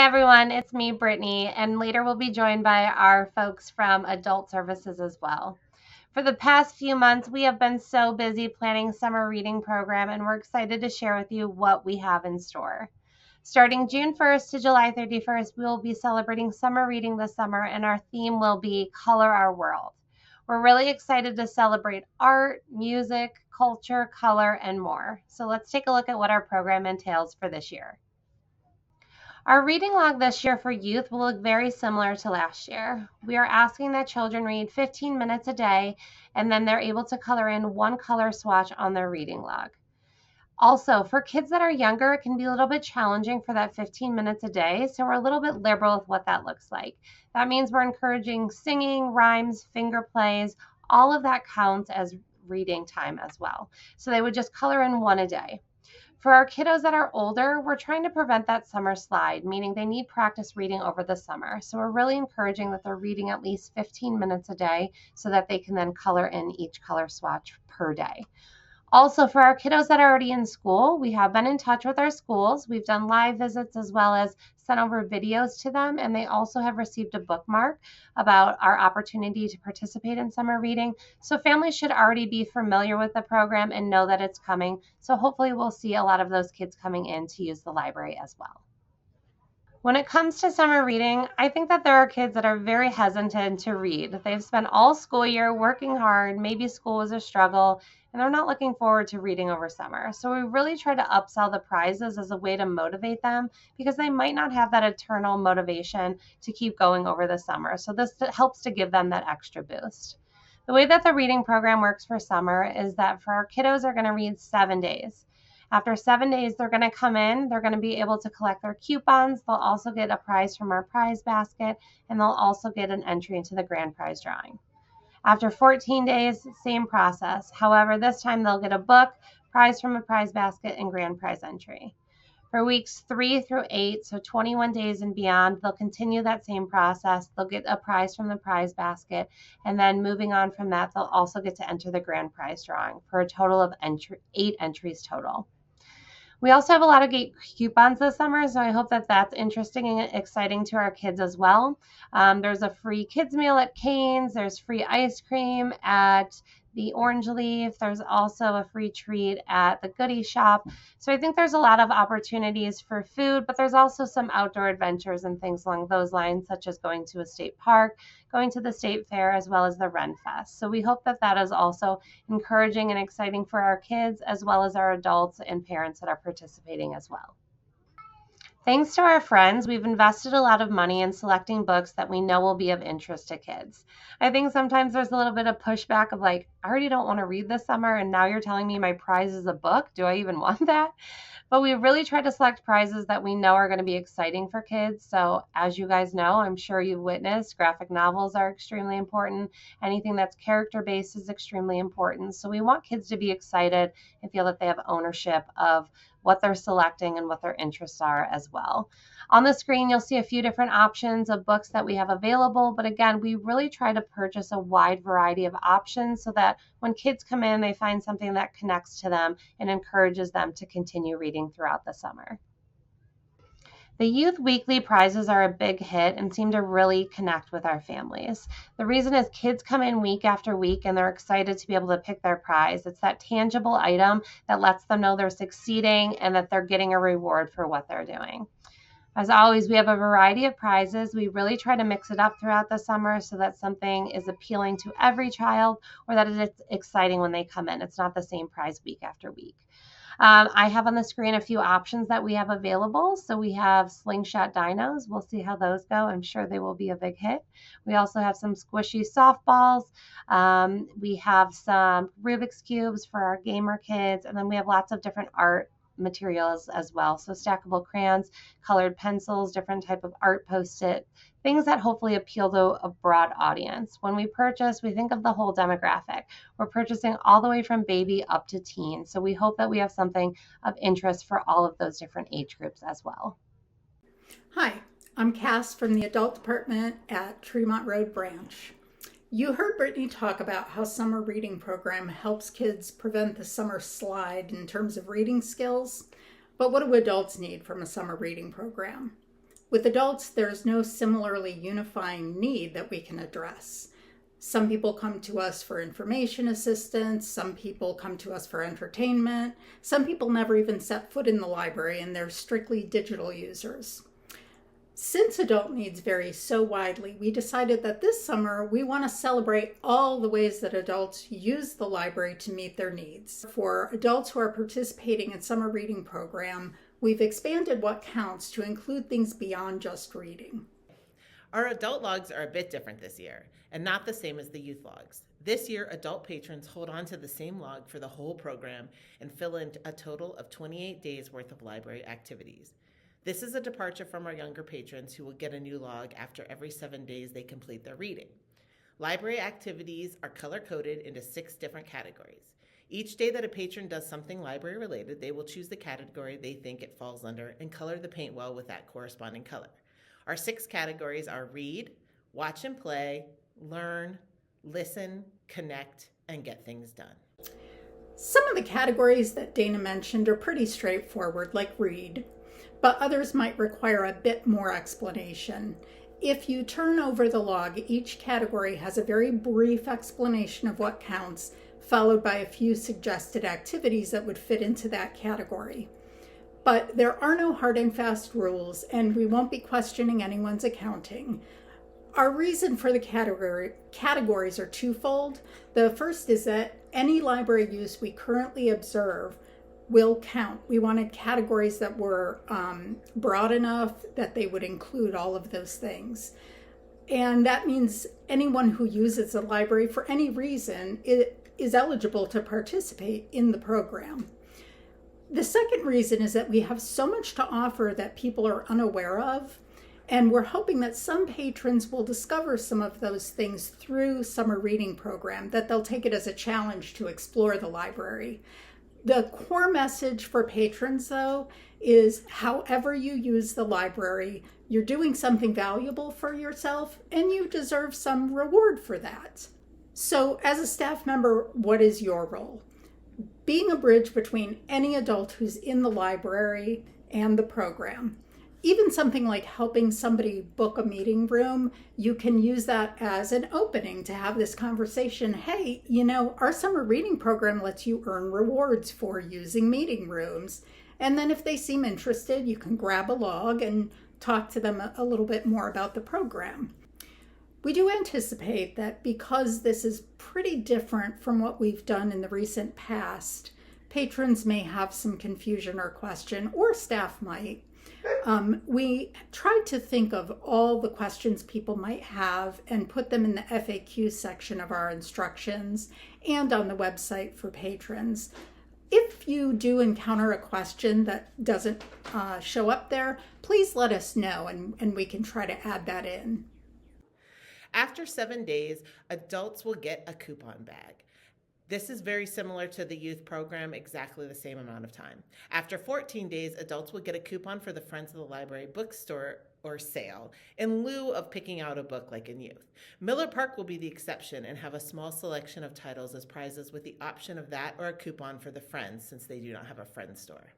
Hi everyone, it's me, Brittany, and later we'll be joined by our folks from Adult Services as well. For the past few months, we have been so busy planning summer reading program, and we're excited to share with you what we have in store. Starting June 1st to July 31st, we will be celebrating summer reading this summer, and our theme will be Color Our World. We're really excited to celebrate art, music, culture, color, and more. So let's take a look at what our program entails for this year. Our reading log this year for youth will look very similar to last year. We are asking that children read 15 minutes a day, and then they're able to color in one color swatch on their reading log. Also, for kids that are younger, it can be a little bit challenging for that 15 minutes a day, so we're a little bit liberal with what that looks like. That means we're encouraging singing, rhymes, finger plays, all of that counts as reading time as well. So they would just color in one a day. For our kiddos that are older, we're trying to prevent that summer slide, meaning they need practice reading over the summer. So we're really encouraging that they're reading at least 15 minutes a day so that they can then color in each color swatch per day. Also, for our kiddos that are already in school, we have been in touch with our schools. We've done live visits as well as sent over videos to them, and they also have received a bookmark about our opportunity to participate in summer reading. So families should already be familiar with the program and know that it's coming. So hopefully we'll see a lot of those kids coming in to use the library as well. When it comes to summer reading, I think that there are kids that are very hesitant to read. They've spent all school year working hard, maybe school was a struggle, and they're not looking forward to reading over summer. So we really try to upsell the prizes as a way to motivate them because they might not have that eternal motivation to keep going over the summer. So this helps to give them that extra boost. The way that the reading program works for summer is that for our kiddos are going to read 7 days. After 7 days, they're going to come in, they're going to be able to collect their coupons. They'll also get a prize from our prize basket, and they'll also get an entry into the grand prize drawing. After 14 days, same process. However, this time they'll get a book, prize from a prize basket, and grand prize entry. For weeks 3 through 8, so 21 days and beyond, they'll continue that same process. They'll get a prize from the prize basket, and then moving on from that, they'll also get to enter the grand prize drawing for a total of 8 entries total. We also have a lot of gate coupons this summer, so I hope that that's interesting and exciting to our kids as well. There's a free kids meal at Cane's. There's free ice cream at the Orange Leaf. There's also a free treat at the Goodie Shop. So I think there's a lot of opportunities for food, but there's also some outdoor adventures and things along those lines, such as going to a state park, going to the state fair, as well as the Ren Fest. So we hope that that is also encouraging and exciting for our kids, as well as our adults and parents that are participating as well. Thanks to our friends, we've invested a lot of money in selecting books that we know will be of interest to kids. I think sometimes there's a little bit of pushback of like, I already don't want to read this summer, and now you're telling me my prize is a book. Do I even want that? But we really tried to select prizes that we know are going to be exciting for kids. So as you guys know, I'm sure you've witnessed, graphic novels are extremely important. Anything that's character-based is extremely important. So we want kids to be excited and feel that they have ownership of what they're selecting and what their interests are as well. On the screen, you'll see a few different options of books that we have available. But again, we really try to purchase a wide variety of options so that when kids come in, they find something that connects to them and encourages them to continue reading throughout the summer. The Youth Weekly prizes are a big hit and seem to really connect with our families. The reason is kids come in week after week and they're excited to be able to pick their prize. It's that tangible item that lets them know they're succeeding and that they're getting a reward for what they're doing. As always, we have a variety of prizes. We really try to mix it up throughout the summer so that something is appealing to every child or that it's exciting when they come in. It's not the same prize week after week. I have on the screen a few options that we have available. So we have slingshot dinos. We'll see how those go. I'm sure they will be a big hit. We also have some squishy softballs. We have some Rubik's Cubes for our gamer kids. And then we have lots of different art materials as well. So stackable crayons, colored pencils, different type of art post-it, things that hopefully appeal to a broad audience. When we purchase, we think of the whole demographic. We're purchasing all the way from baby up to teen. So we hope that we have something of interest for all of those different age groups as well. Hi, I'm Cass from the Adult Department at Tremont Road Branch. You heard Brittany talk about how summer reading program helps kids prevent the summer slide in terms of reading skills. But what do adults need from a summer reading program? With adults, there's no similarly unifying need that we can address. Some people come to us for information assistance, some people come to us for entertainment, some people never even set foot in the library and they're strictly digital users. Since adult needs vary so widely, we decided that this summer we want to celebrate all the ways that adults use the library to meet their needs. For adults who are participating in summer reading program, we've expanded what counts to include things beyond just reading. Our adult logs are a bit different this year, and not the same as the youth logs. This year, adult patrons hold on to the same log for the whole program and fill in a total of 28 days worth of library activities. This is a departure from our younger patrons who will get a new log after every 7 days they complete their reading. Library activities are color-coded into 6 different categories. Each day that a patron does something library related, they will choose the category they think it falls under and color the paint well with that corresponding color. Our 6 categories are read, watch and play, learn, listen, connect, and get things done. Some of the categories that Dana mentioned are pretty straightforward, like read, but others might require a bit more explanation. If you turn over the log, each category has a very brief explanation of what counts, followed by a few suggested activities that would fit into that category. But there are no hard and fast rules, and we won't be questioning anyone's accounting. Our reason for the categories are twofold. The first is that any library use we currently observe will count. We wanted categories that were broad enough that they would include all of those things. And that means anyone who uses the library for any reason is eligible to participate in the program. The second reason is that we have so much to offer that people are unaware of, and we're hoping that some patrons will discover some of those things through summer reading program, that they'll take it as a challenge to explore the library. The core message for patrons, though, is however you use the library, you're doing something valuable for yourself, and you deserve some reward for that. So as a staff member, what is your role? Being a bridge between any adult who's in the library and the program. Even something like helping somebody book a meeting room, you can use that as an opening to have this conversation. Hey, our summer reading program lets you earn rewards for using meeting rooms. And then if they seem interested, you can grab a log and talk to them a little bit more about the program. We do anticipate that because this is pretty different from what we've done in the recent past, patrons may have some confusion or question, or staff might. We tried to think of all the questions people might have and put them in the FAQ section of our instructions and on the website for patrons. If you do encounter a question that doesn't show up there, please let us know and we can try to add that in. After 7 days, adults will get a coupon bag. This is very similar to the youth program, exactly the same amount of time. After 14 days, adults will get a coupon for the Friends of the Library bookstore or sale in lieu of picking out a book like in youth. Miller Park will be the exception and have a small selection of titles as prizes with the option of that or a coupon for the Friends since they do not have a Friends store.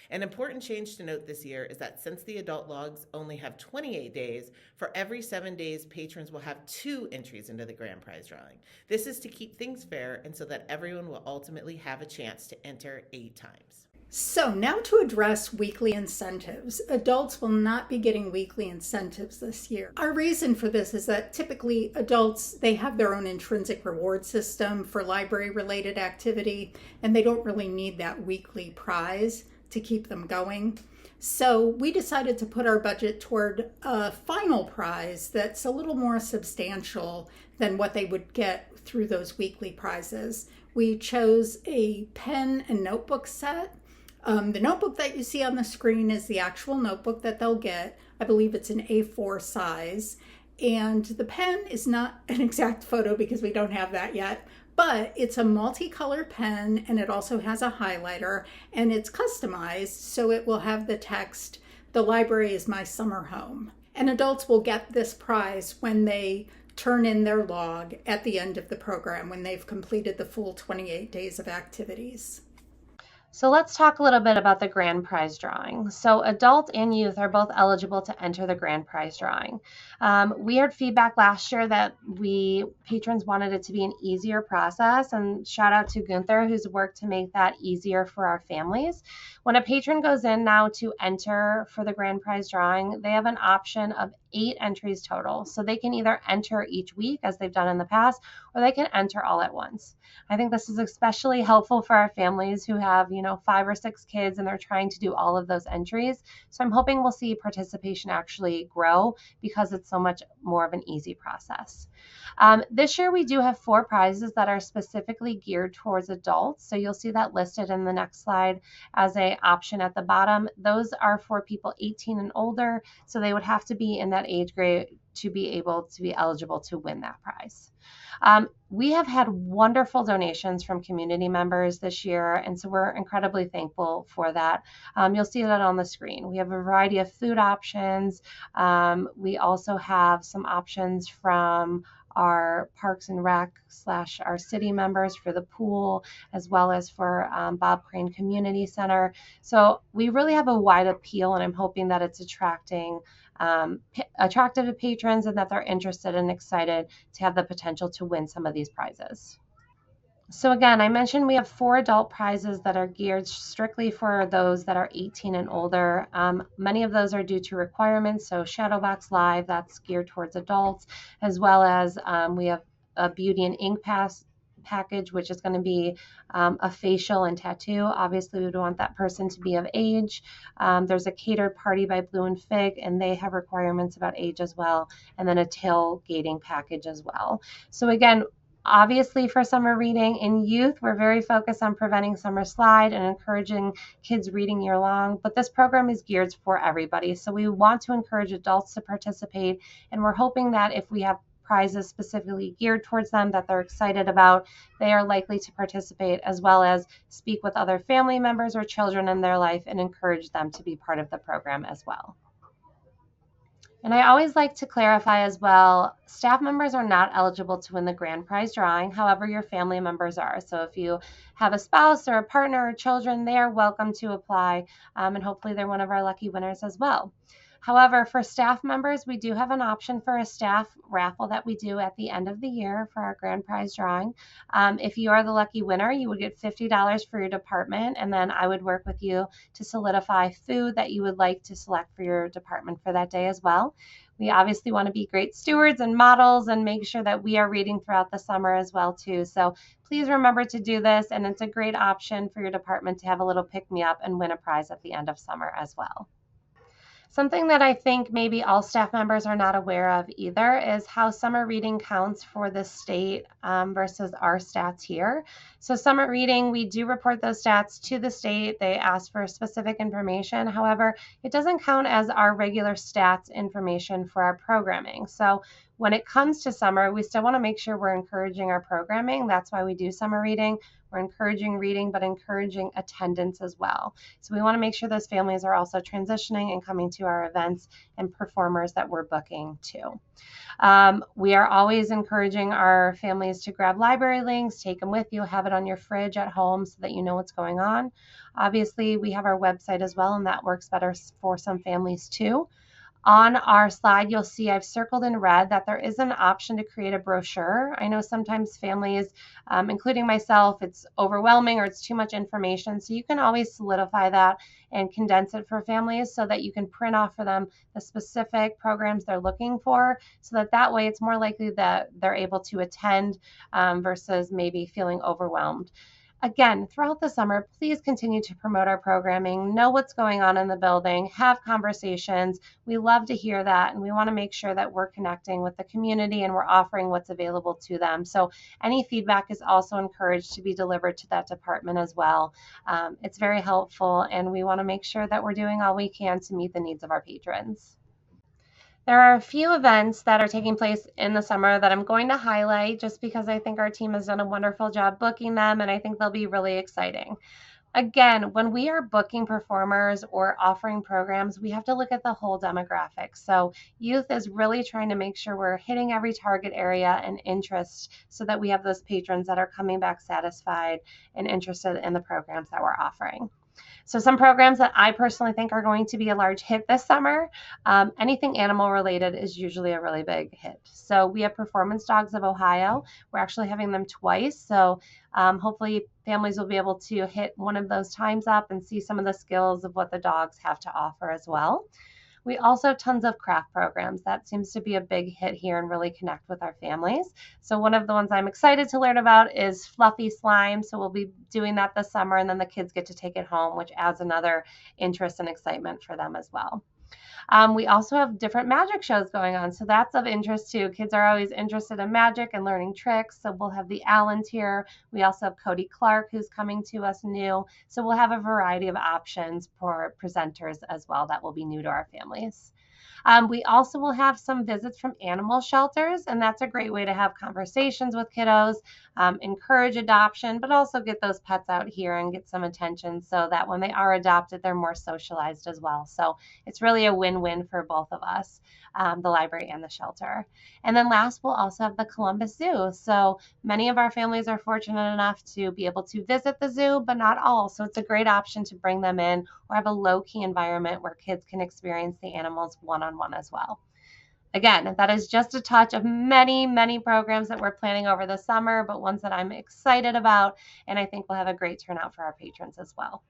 An important change to note this year is that since the adult logs only have 28 days, for every 7 days, patrons will have 2 entries into the grand prize drawing. This is to keep things fair and so that everyone will ultimately have a chance to enter 8 times. So now to address weekly incentives. Adults will not be getting weekly incentives this year. Our reason for this is that typically adults, they have their own intrinsic reward system for library-related activity, and they don't really need that weekly prize to keep them going. So we decided to put our budget toward a final prize that's a little more substantial than what they would get through those weekly prizes. We chose a pen and notebook set. The notebook that you see on the screen is the actual notebook that they'll get. I believe it's an A4 size. And the pen is not an exact photo because we don't have that yet, but it's a multicolored pen and it also has a highlighter and it's customized so it will have the text, "The library is my summer home." And adults will get this prize when they turn in their log at the end of the program when they've completed the full 28 days of activities. So let's talk a little bit about the grand prize drawing. So adult and youth are both eligible to enter the grand prize drawing. We heard feedback last year that patrons wanted it to be an easier process, and shout out to Gunther who's worked to make that easier for our families. When a patron goes in now to enter for the grand prize drawing, they have an option of 8 entries total. So they can either enter each week as they've done in the past, or they can enter all at once. I think this is especially helpful for our families who have, 5 or 6 kids and they're trying to do all of those entries. So I'm hoping we'll see participation actually grow because it's so much more of an easy process. This year we do have 4 prizes that are specifically geared towards adults. So you'll see that listed in the next slide as an option at the bottom. Those are for people 18 and older. So they would have to be in that age grade to be able to be eligible to win that prize. We have had wonderful donations from community members this year, and so we're incredibly thankful for that. You'll see that on the screen. We have a variety of food options. We also have some options from our Parks and Rec / our city members for the pool, as well as for Bob Crane Community Center. So we really have a wide appeal, and I'm hoping that it's attractive to patrons and that they're interested and excited to have the potential to win some of these prizes. So again, I mentioned we have 4 adult prizes that are geared strictly for those that are 18 and older. Many of those are due to requirements. So Shadowbox Live, that's geared towards adults, as well as we have a Beauty and Ink package, which is going to be a facial and tattoo. Obviously, we would want that person to be of age. There's a catered party by Blue and Fig, and they have requirements about age as well, and then a tailgating package as well. So again, obviously for summer reading in youth, we're very focused on preventing summer slide and encouraging kids reading year long, but this program is geared for everybody. So we want to encourage adults to participate, and we're hoping that if we have prizes specifically geared towards them that they're excited about, they are likely to participate, as well as speak with other family members or children in their life and encourage them to be part of the program as well. And I always like to clarify as well, staff members are not eligible to win the grand prize drawing. However, your family members are. So if you have a spouse or a partner or children, they are welcome to apply, and hopefully they're one of our lucky winners as well. However, for staff members, we do have an option for a staff raffle that we do at the end of the year for our grand prize drawing. If you are the lucky winner, you would get $50 for your department, and then I would work with you to solidify food that you would like to select for your department for that day as well. We obviously want to be great stewards and models and make sure that we are reading throughout the summer as well too. So please remember to do this, and it's a great option for your department to have a little pick-me-up and win a prize at the end of summer as well. Something that I think maybe all staff members are not aware of either is how summer reading counts for the state versus our stats here. So summer reading, we do report those stats to the state. They ask for specific information. However, it doesn't count as our regular stats information for our programming. So when it comes to summer, we still want to make sure we're encouraging our programming. That's why we do summer reading. We're encouraging reading, but encouraging attendance as well. So we want to make sure those families are also transitioning and coming to our events and performers that we're booking too. We are always encouraging our families to grab library links, take them with you, have it on your fridge at home so that you know what's going on. Obviously, we have our website as well, and that works better for some families too. On our slide, you'll see I've circled in red that there is an option to create a brochure. I know sometimes families, including myself, it's overwhelming or it's too much information. So you can always solidify that and condense it for families so that you can print off for them the specific programs they're looking for, so that way it's more likely that they're able to attend versus maybe feeling overwhelmed. Again, throughout the summer, please continue to promote our programming, know what's going on in the building, have conversations. We love to hear that, and we want to make sure that we're connecting with the community and we're offering what's available to them. So any feedback is also encouraged to be delivered to that department as well. It's very helpful, and we want to make sure that we're doing all we can to meet the needs of our patrons. There are a few events that are taking place in the summer that I'm going to highlight just because I think our team has done a wonderful job booking them, and I think they'll be really exciting. Again, when we are booking performers or offering programs, we have to look at the whole demographic. So youth is really trying to make sure we're hitting every target area and interest so that we have those patrons that are coming back satisfied and interested in the programs that we're offering. So some programs that I personally think are going to be a large hit this summer, anything animal related is usually a really big hit. So we have Performance Dogs of Ohio. We're actually having them twice. So hopefully families will be able to hit one of those times up and see some of the skills of what the dogs have to offer as well. We also have tons of craft programs. That seems to be a big hit here and really connect with our families. So one of the ones I'm excited to learn about is fluffy slime. So we'll be doing that this summer, and then the kids get to take it home, which adds another interest and excitement for them as well. We also have different magic shows going on, so that's of interest too. Kids are always interested in magic and learning tricks, so we'll have the Allens here. We also have Cody Clark, who's coming to us new, so we'll have a variety of options for presenters as well that will be new to our families. We also will have some visits from animal shelters, and that's a great way to have conversations with kiddos, encourage adoption, but also get those pets out here and get some attention so that when they are adopted, they're more socialized as well. So it's really a win-win for both of us, the library and the shelter. And then last, we'll also have the Columbus Zoo. So many of our families are fortunate enough to be able to visit the zoo, but not all. So it's a great option to bring them in or have a low-key environment where kids can experience the animals one-on-one as well. Again, that is just a touch of many, many programs that we're planning over the summer, but ones that I'm excited about, and I think we'll have a great turnout for our patrons as well.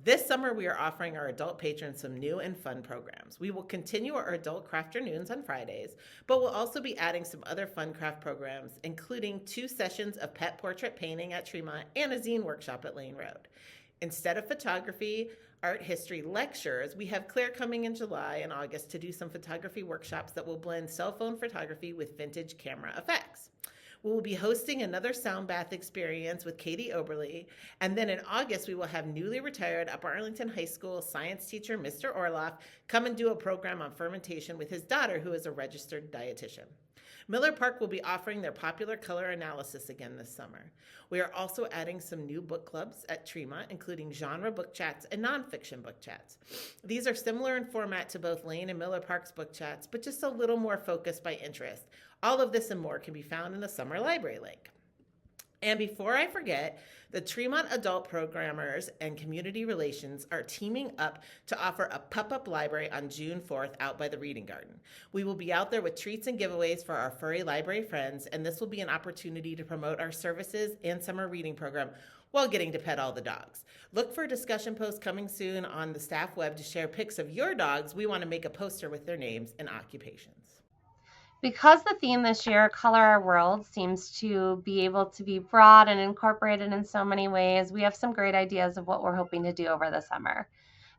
This summer, we are offering our adult patrons some new and fun programs. We will continue our adult crafternoons on Fridays, but we'll also be adding some other fun craft programs, including 2 sessions of pet portrait painting at Tremont and a zine workshop at Lane Road. Instead of photography, art history lectures, we have Claire coming in July and August to do some photography workshops that will blend cell phone photography with vintage camera effects. We will be hosting another sound bath experience with Katie Oberly. And then in August, we will have newly retired Upper Arlington High School science teacher, Mr. Orloff, come and do a program on fermentation with his daughter, who is a registered dietitian. Miller Park will be offering their popular color analysis again this summer. We are also adding some new book clubs at Tremont, including genre book chats and nonfiction book chats. These are similar in format to both Lane and Miller Park's book chats, but just a little more focused by interest. All of this and more can be found in the Summer Library link. And before I forget, the Tremont Adult Programmers and Community Relations are teaming up to offer a pop-up library on June 4th out by the Reading Garden. We will be out there with treats and giveaways for our furry library friends, and this will be an opportunity to promote our services and summer reading program while getting to pet all the dogs. Look for a discussion post coming soon on the staff web to share pics of your dogs. We want to make a poster with their names and occupations. Because the theme this year, Color Our World, seems to be able to be broad and incorporated in so many ways, we have some great ideas of what we're hoping to do over the summer.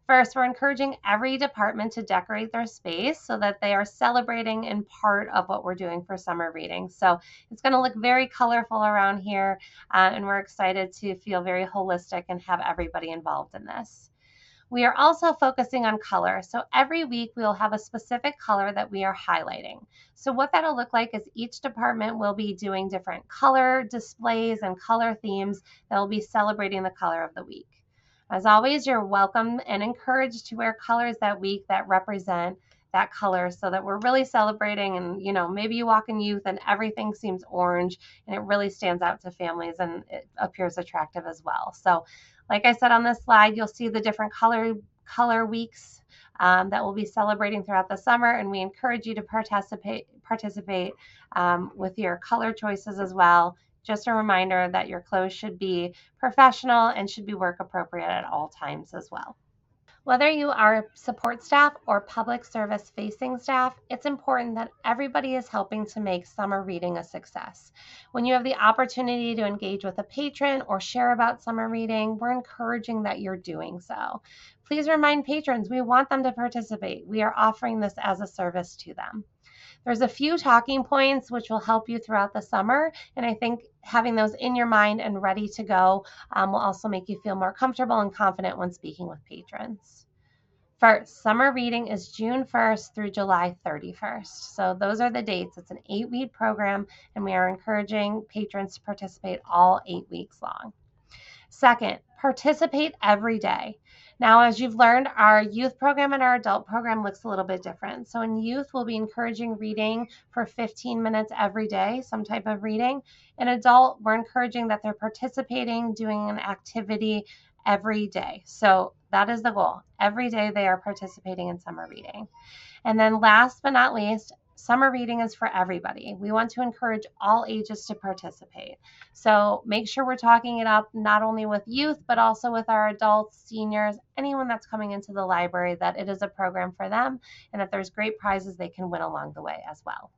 First, we're encouraging every department to decorate their space so that they are celebrating in part of what we're doing for summer reading. So it's going to look very colorful around here, and we're excited to feel very holistic and have everybody involved in this. We are also focusing on color. So every week we'll have a specific color that we are highlighting. So what that'll look like is each department will be doing different color displays and color themes that will be celebrating the color of the week. As always, you're welcome and encouraged to wear colors that week that represent that color so that we're really celebrating. And, maybe you walk in youth and everything seems orange and it really stands out to families and it appears attractive as well. So like I said on this slide, you'll see the different color weeks that we'll be celebrating throughout the summer, and we encourage you to participate with your color choices as well. Just a reminder that your clothes should be professional and should be work appropriate at all times as well. Whether you are support staff or public service facing staff, it's important that everybody is helping to make summer reading a success. When you have the opportunity to engage with a patron or share about summer reading, we're encouraging that you're doing so. Please remind patrons we want them to participate. We are offering this as a service to them. There's a few talking points which will help you throughout the summer, and I think having those in your mind and ready to go will also make you feel more comfortable and confident when speaking with patrons. First, summer reading is June 1st through July 31st. So those are the dates. It's an 8-week program, and we are encouraging patrons to participate all 8 weeks long. Second, participate every day. Now, as you've learned, our youth program and our adult program looks a little bit different. So in youth, we'll be encouraging reading for 15 minutes every day, some type of reading. In adult, we're encouraging that they're participating, doing an activity every day. So that is the goal. Every day they are participating in summer reading. And then last but not least, summer reading is for everybody. We want to encourage all ages to participate. So make sure we're talking it up not only with youth, but also with our adults, seniors, anyone that's coming into the library, that it is a program for them and that there's great prizes they can win along the way as well.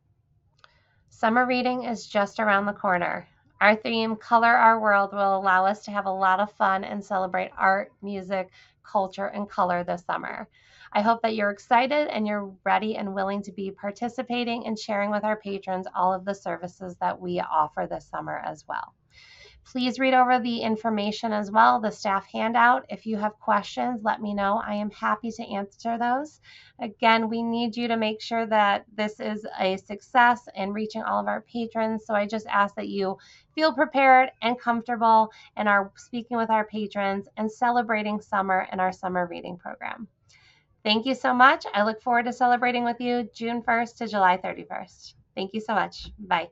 Summer reading is just around the corner. Our theme, Color Our World, will allow us to have a lot of fun and celebrate art, music, culture, and color this summer. I hope that you're excited and you're ready and willing to be participating and sharing with our patrons all of the services that we offer this summer as well. Please read over the information as well, the staff handout. If you have questions, let me know. I am happy to answer those. Again, we need you to make sure that this is a success in reaching all of our patrons. So I just ask that you feel prepared and comfortable and are speaking with our patrons and celebrating summer in our summer reading program. Thank you so much. I look forward to celebrating with you June 1st to July 31st. Thank you so much. Bye.